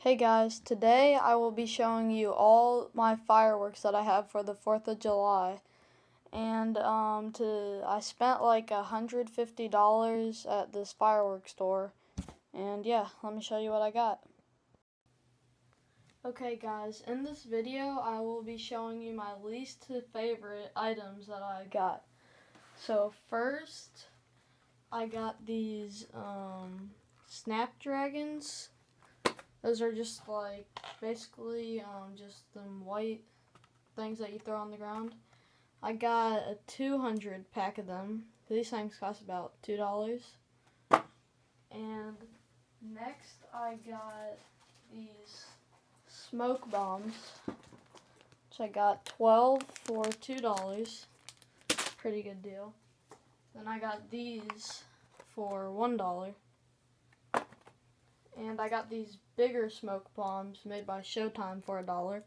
Hey guys, today I will be showing you all my fireworks that I have for the 4th of July. And I spent like $150 at this fireworks store. And yeah, let me show you what I got. Okay guys, in this video I will be showing you my least favorite items that I got. So first, I got these Snapdragons. Those are just like basically just them white things that you throw on the ground. I got a 200 pack of them. These things cost about $2. And next I got these smoke bombs, which I got 12 for $2. Pretty good deal. Then I got these for $1. And I got these bigger smoke bombs made by Showtime for $1.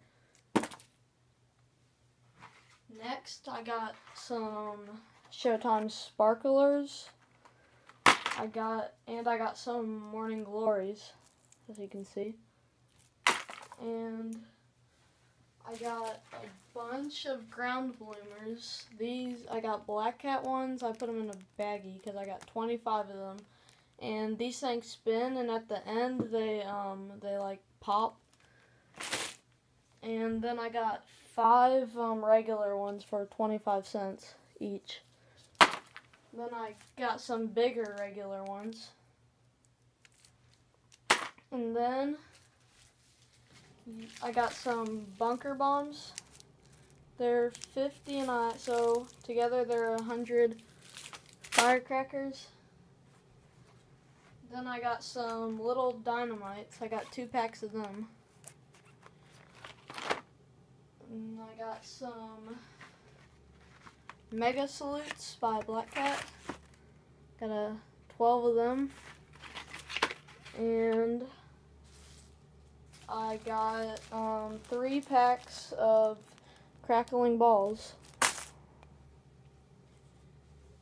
Next, I got some Showtime sparklers. I got some Morning Glories, as you can see. And I got a bunch of ground bloomers. These, I got Black Cat ones. I put them in a baggie because I got 25 of them. And these things spin, and at the end they like pop. And then I got 5 regular ones for 25 cents each. Then I got some bigger regular ones. And then I got some bunker bombs. They're 50 so together they're 100 firecrackers. Then I got some little dynamites. I got 2 packs of them. And I got some Mega Salutes by Black Cat. Got 12 of them. And I got 3 packs of crackling balls.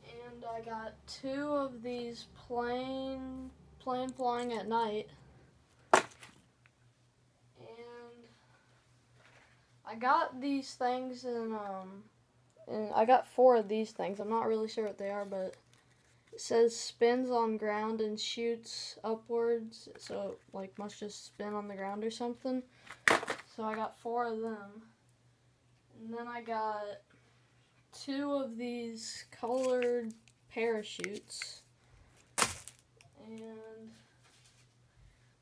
And I got 2 of these plane flying at night. And I got these things and I got 4 of these things. I'm not really sure what they are, but it says spins on ground and shoots upwards, so it like must just spin on the ground or something. So I got 4 of them. And then I got 2 of these colored parachutes. And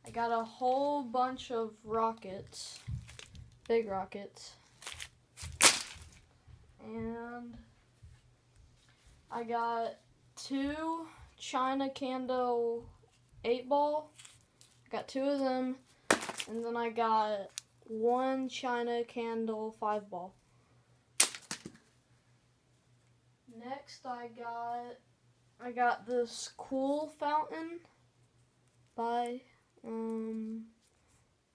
I got a whole bunch of rockets, big rockets. And I got 2 China Candle 8-ball. Got 2 of them. And then I got 1 China Candle 5-ball. Next I got this cool fountain by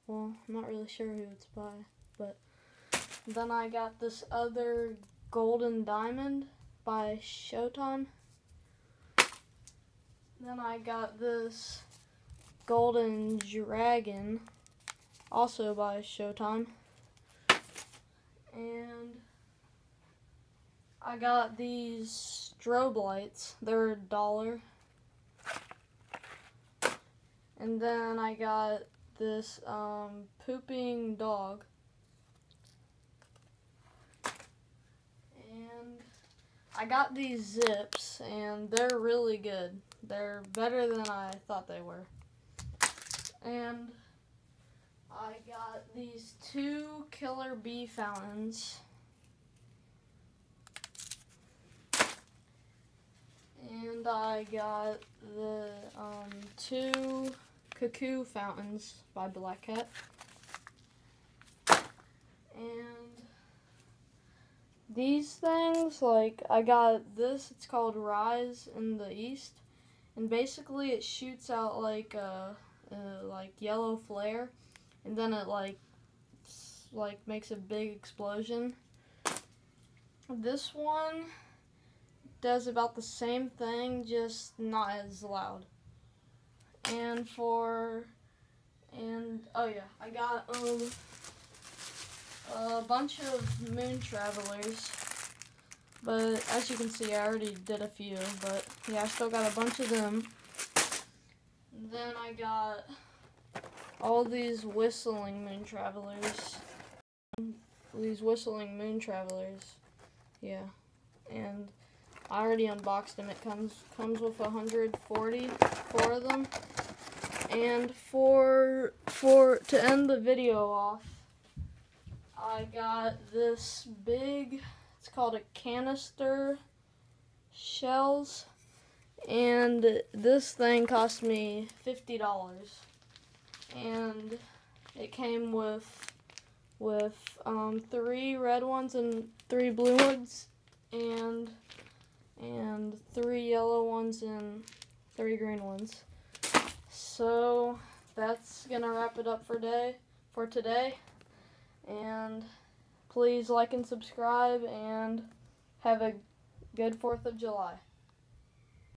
well, I'm not really sure who it's by, but then I got this other golden diamond by Showtime. Then I got this golden dragon, also by Showtime. And I got these strobe lights. They're $1. And then I got this pooping dog. And I got these zips, and they're really good. They're better than I thought they were. And I got these 2 killer bee fountains. And I got the 2 cuckoo fountains by Black Cat. And these things, like, I got this, it's called Rise in the East. And basically it shoots out like a yellow flare. And then it like makes a big explosion. This one does about the same thing, just not as loud. And oh yeah, I got a bunch of moon travelers, but as you can see, I already did a few, but yeah, I still got a bunch of them. And then I got all these whistling moon travelers. Yeah, and I already unboxed them. It comes with 144 of them. And for to end the video off, I got this big, it's called a canister shells, and this thing cost me $50. And it came with 3 red ones and 3 blue ones, and 3 yellow ones and 3 green ones. So that's gonna wrap it up for today. And please like and subscribe, and have a good 4th of July.